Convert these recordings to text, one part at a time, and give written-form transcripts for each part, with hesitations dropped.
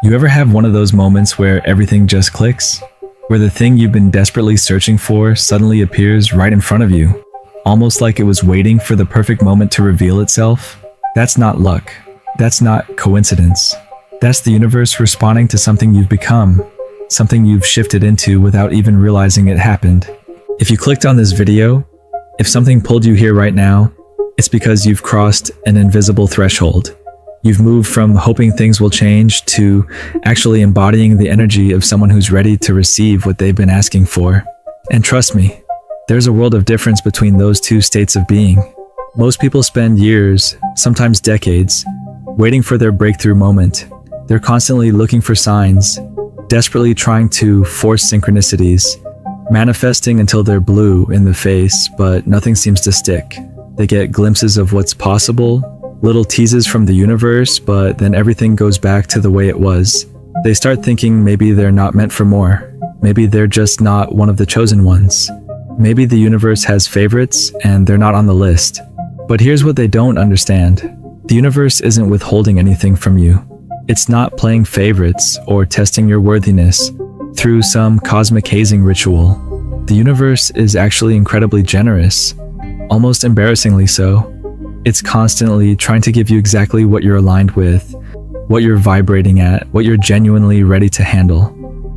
You ever have one of those moments where everything just clicks? Where the thing you've been desperately searching for suddenly appears right in front of you, almost like it was waiting for the perfect moment to reveal itself? That's not luck. That's not coincidence. That's the universe responding to something you've become, something you've shifted into without even realizing it happened. If you clicked on this video, if something pulled you here right now, it's because you've crossed an invisible threshold. You've moved from hoping things will change to actually embodying the energy of someone who's ready to receive what they've been asking for. And trust me, there's a world of difference between those two states of being. Most people spend years, sometimes decades, waiting for their breakthrough moment. They're constantly looking for signs, desperately trying to force synchronicities, manifesting until they're blue in the face, but nothing seems to stick. They get glimpses of what's possible, little teases from the universe, but then everything goes back to the way it was. They start thinking maybe they're not meant for more. Maybe they're just not one of the chosen ones. Maybe the universe has favorites and they're not on the list. But here's what they don't understand. The universe isn't withholding anything from you. It's not playing favorites or testing your worthiness through some cosmic hazing ritual. The universe is actually incredibly generous, almost embarrassingly so. It's constantly trying to give you exactly what you're aligned with, what you're vibrating at, what you're genuinely ready to handle.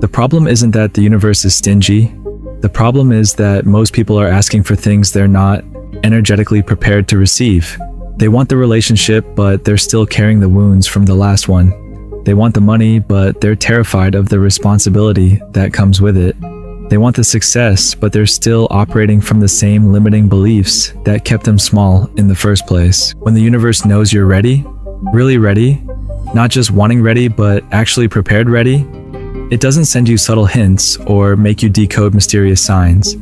The problem isn't that the universe is stingy. The problem is that most people are asking for things they're not energetically prepared to receive. They want the relationship, but they're still carrying the wounds from the last one. They want the money, but they're terrified of the responsibility that comes with it. They want the success, but they're still operating from the same limiting beliefs that kept them small in the first place. When the universe knows you're ready, really ready, not just wanting ready, but actually prepared ready, it doesn't send you subtle hints or make you decode mysterious signs.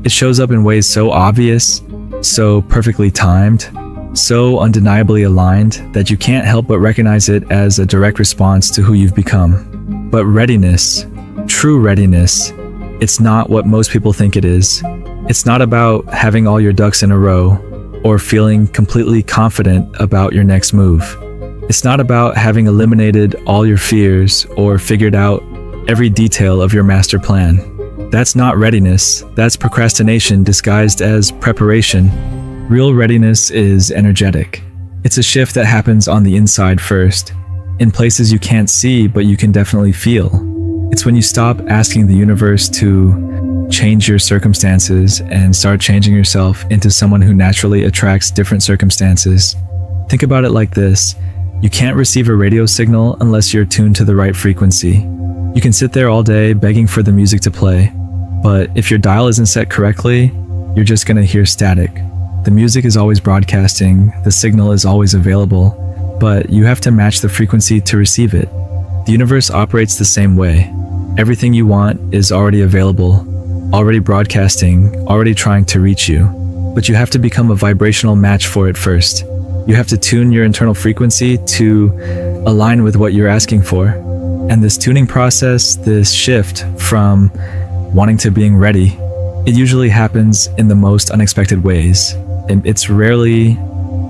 It shows up in ways so obvious, so perfectly timed, so undeniably aligned that you can't help but recognize it as a direct response to who you've become. But readiness, true readiness, it's not what most people think it is. It's not about having all your ducks in a row or feeling completely confident about your next move. It's not about having eliminated all your fears or figured out every detail of your master plan. That's not readiness. That's procrastination disguised as preparation. Real readiness is energetic. It's a shift that happens on the inside first, in places you can't see but you can definitely feel. It's when you stop asking the universe to change your circumstances and start changing yourself into someone who naturally attracts different circumstances. Think about it like this. You can't receive a radio signal unless you're tuned to the right frequency. You can sit there all day begging for the music to play, but if your dial isn't set correctly, you're just gonna hear static. The music is always broadcasting, the signal is always available, but you have to match the frequency to receive it. The universe operates the same way. Everything you want is already available, already broadcasting, already trying to reach you. But you have to become a vibrational match for it first. You have to tune your internal frequency to align with what you're asking for. And this tuning process, this shift from wanting to being ready, it usually happens in the most unexpected ways. It's rarely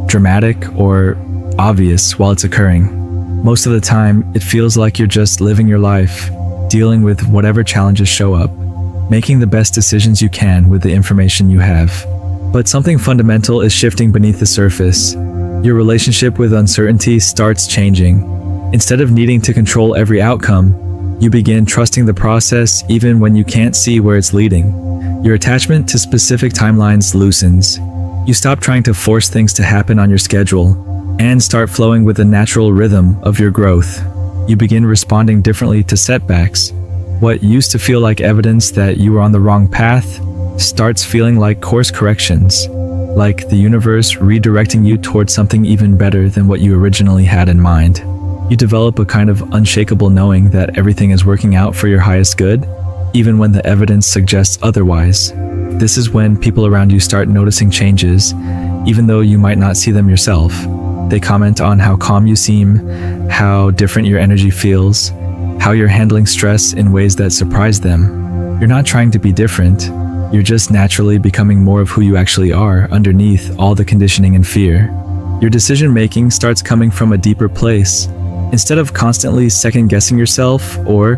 dramatic or obvious while it's occurring. Most of the time, it feels like you're just living your life, dealing with whatever challenges show up, making the best decisions you can with the information you have. But something fundamental is shifting beneath the surface. Your relationship with uncertainty starts changing. Instead of needing to control every outcome, you begin trusting the process even when you can't see where it's leading. Your attachment to specific timelines loosens. You stop trying to force things to happen on your schedule and start flowing with the natural rhythm of your growth. You begin responding differently to setbacks. What used to feel like evidence that you were on the wrong path starts feeling like course corrections, like the universe redirecting you towards something even better than what you originally had in mind. You develop a kind of unshakable knowing that everything is working out for your highest good, even when the evidence suggests otherwise. This is when people around you start noticing changes, even though you might not see them yourself. They comment on how calm you seem, how different your energy feels, how you're handling stress in ways that surprise them. You're not trying to be different. You're just naturally becoming more of who you actually are underneath all the conditioning and fear. Your decision-making starts coming from a deeper place, Instead of constantly second-guessing yourself or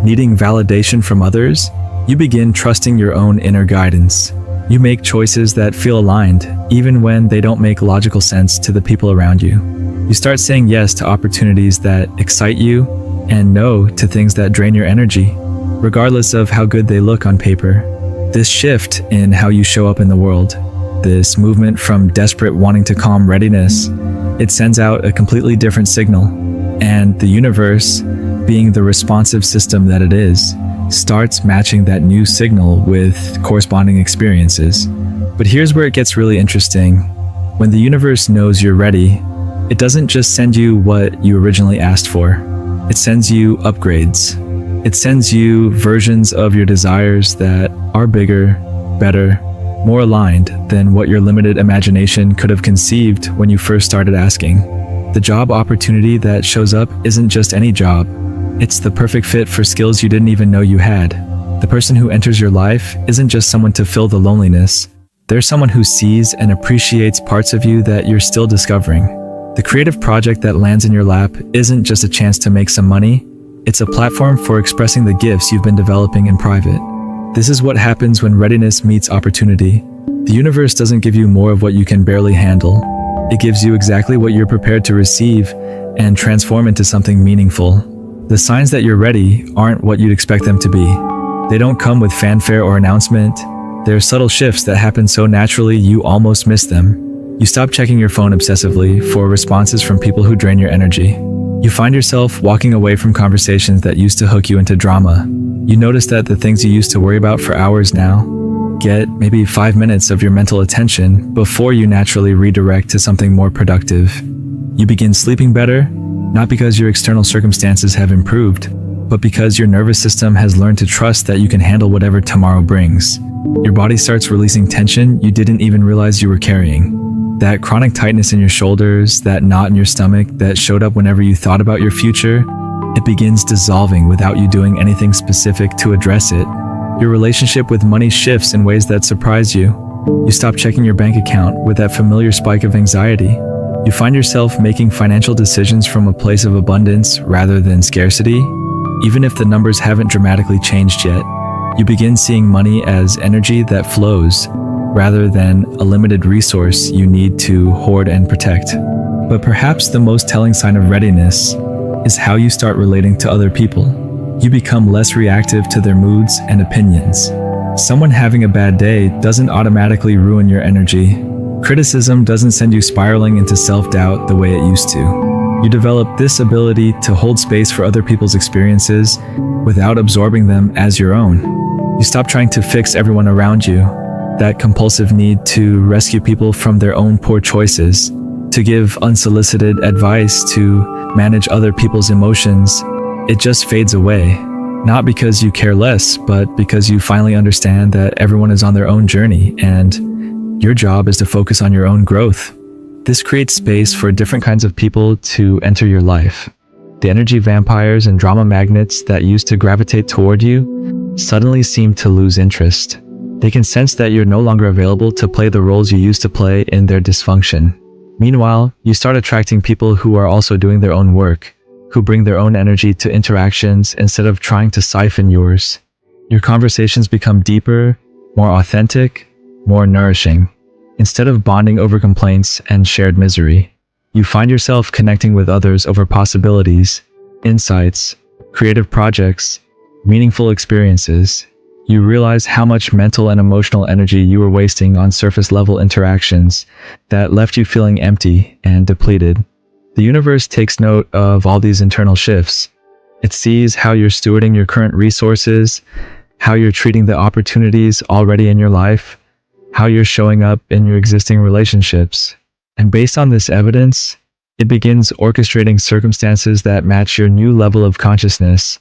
needing validation from others, you begin trusting your own inner guidance. You make choices that feel aligned, even when they don't make logical sense to the people around you. You start saying yes to opportunities that excite you and no to things that drain your energy, regardless of how good they look on paper. This shift in how you show up in the world, this movement from desperate wanting to calm readiness, it sends out a completely different signal. And the universe, being the responsive system that it is, starts matching that new signal with corresponding experiences. But here's where it gets really interesting. When the universe knows you're ready, it doesn't just send you what you originally asked for. It sends you upgrades. It sends you versions of your desires that are bigger, better, more aligned than what your limited imagination could have conceived when you first started asking. The job opportunity that shows up isn't just any job. It's the perfect fit for skills you didn't even know you had. The person who enters your life isn't just someone to fill the loneliness. They're someone who sees and appreciates parts of you that you're still discovering. The creative project that lands in your lap isn't just a chance to make some money. It's a platform for expressing the gifts you've been developing in private. This is what happens when readiness meets opportunity. The universe doesn't give you more of what you can barely handle. It gives you exactly what you're prepared to receive and transform into something meaningful. The signs that you're ready aren't what you'd expect them to be. They don't come with fanfare or announcement. They're subtle shifts that happen so naturally you almost miss them. You stop checking your phone obsessively for responses from people who drain your energy. You find yourself walking away from conversations that used to hook you into drama. You notice that the things you used to worry about for hours now get maybe 5 minutes of your mental attention before you naturally redirect to something more productive. You begin sleeping better, not because your external circumstances have improved, but because your nervous system has learned to trust that you can handle whatever tomorrow brings. Your body starts releasing tension you didn't even realize you were carrying. That chronic tightness in your shoulders, that knot in your stomach that showed up whenever you thought about your future, it begins dissolving without you doing anything specific to address it. Your relationship with money shifts in ways that surprise you. You stop checking your bank account with that familiar spike of anxiety. You find yourself making financial decisions from a place of abundance rather than scarcity. Even if the numbers haven't dramatically changed yet, you begin seeing money as energy that flows, rather than a limited resource you need to hoard and protect. But perhaps the most telling sign of readiness is how you start relating to other people. You become less reactive to their moods and opinions. Someone having a bad day doesn't automatically ruin your energy. Criticism doesn't send you spiraling into self-doubt the way it used to. You develop this ability to hold space for other people's experiences without absorbing them as your own. You stop trying to fix everyone around you. That compulsive need to rescue people from their own poor choices, to give unsolicited advice, to manage other people's emotions, it just fades away. Not because you care less, but because you finally understand that everyone is on their own journey and your job is to focus on your own growth. This creates space for different kinds of people to enter your life. The energy vampires and drama magnets that used to gravitate toward you suddenly seem to lose interest. They can sense that you're no longer available to play the roles you used to play in their dysfunction. Meanwhile, you start attracting people who are also doing their own work, who bring their own energy to interactions instead of trying to siphon yours. Your conversations become deeper, more authentic, more nourishing. Instead of bonding over complaints and shared misery, you find yourself connecting with others over possibilities, insights, creative projects, meaningful experiences. You realize how much mental and emotional energy you were wasting on surface-level interactions that left you feeling empty and depleted. The universe takes note of all these internal shifts. It sees how you're stewarding your current resources, how you're treating the opportunities already in your life, how you're showing up in your existing relationships. And based on this evidence, it begins orchestrating circumstances that match your new level of consciousness.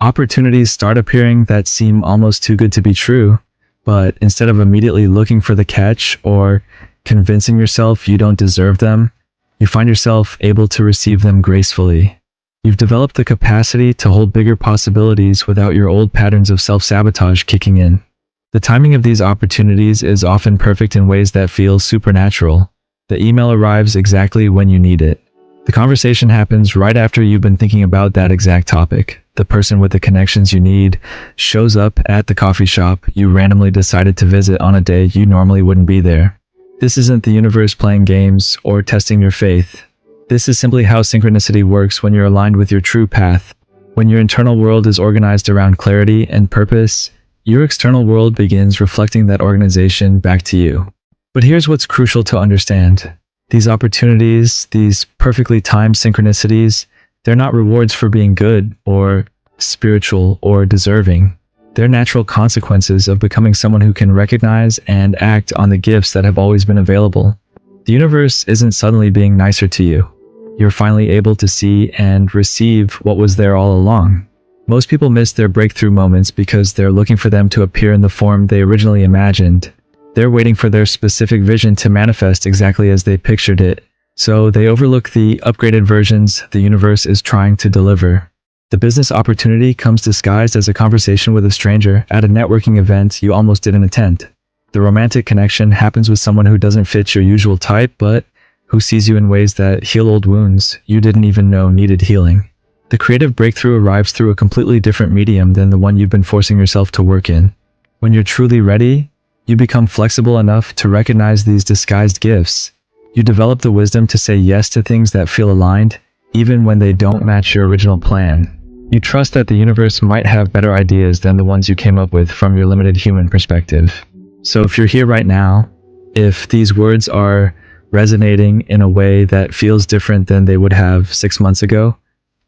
Opportunities start appearing that seem almost too good to be true, but instead of immediately looking for the catch or convincing yourself you don't deserve them, you find yourself able to receive them gracefully. You've developed the capacity to hold bigger possibilities without your old patterns of self-sabotage kicking in. The timing of these opportunities is often perfect in ways that feel supernatural. The email arrives exactly when you need it. The conversation happens right after you've been thinking about that exact topic. The person with the connections you need shows up at the coffee shop you randomly decided to visit on a day you normally wouldn't be there. This isn't the universe playing games or testing your faith. This is simply how synchronicity works when you're aligned with your true path. When your internal world is organized around clarity and purpose, your external world begins reflecting that organization back to you. But here's what's crucial to understand. These opportunities, these perfectly timed synchronicities, they're not rewards for being good or spiritual or deserving. They're natural consequences of becoming someone who can recognize and act on the gifts that have always been available. The universe isn't suddenly being nicer to you. You're finally able to see and receive what was there all along. Most people miss their breakthrough moments because they're looking for them to appear in the form they originally imagined. They're waiting for their specific vision to manifest exactly as they pictured it, so they overlook the upgraded versions the universe is trying to deliver. The business opportunity comes disguised as a conversation with a stranger at a networking event you almost didn't attend. The romantic connection happens with someone who doesn't fit your usual type, but who sees you in ways that heal old wounds you didn't even know needed healing. The creative breakthrough arrives through a completely different medium than the one you've been forcing yourself to work in. When you're truly ready, you become flexible enough to recognize these disguised gifts. You develop the wisdom to say yes to things that feel aligned, even when they don't match your original plan. You trust that the universe might have better ideas than the ones you came up with from your limited human perspective. So if you're here right now, if these words are resonating in a way that feels different than they would have 6 months ago,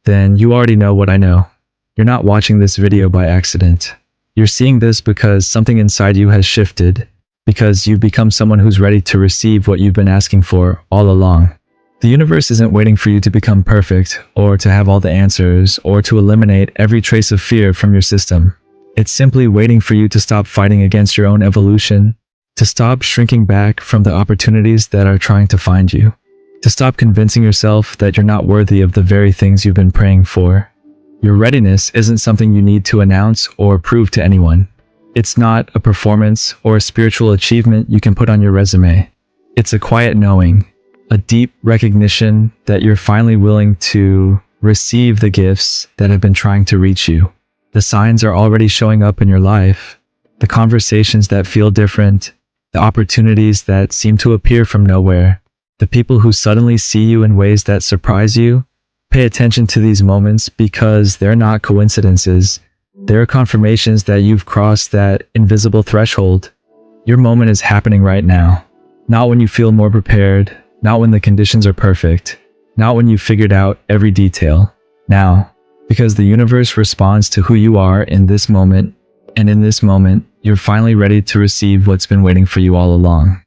then you already know what I know. You're not watching this video by accident. You're seeing this because something inside you has shifted, because you've become someone who's ready to receive what you've been asking for all along. The universe isn't waiting for you to become perfect, or to have all the answers, or to eliminate every trace of fear from your system. It's simply waiting for you to stop fighting against your own evolution, to stop shrinking back from the opportunities that are trying to find you, to stop convincing yourself that you're not worthy of the very things you've been praying for. Your readiness isn't something you need to announce or prove to anyone. It's not a performance or a spiritual achievement you can put on your resume. It's a quiet knowing, a deep recognition that you're finally willing to receive the gifts that have been trying to reach you. The signs are already showing up in your life. The conversations that feel different, the opportunities that seem to appear from nowhere, the people who suddenly see you in ways that surprise you. Pay attention to these moments because they're not coincidences. They're confirmations that you've crossed that invisible threshold. Your moment is happening right now. Not when you feel more prepared, not when the conditions are perfect, not when you've figured out every detail. Now, because the universe responds to who you are in this moment, and in this moment, you're finally ready to receive what's been waiting for you all along.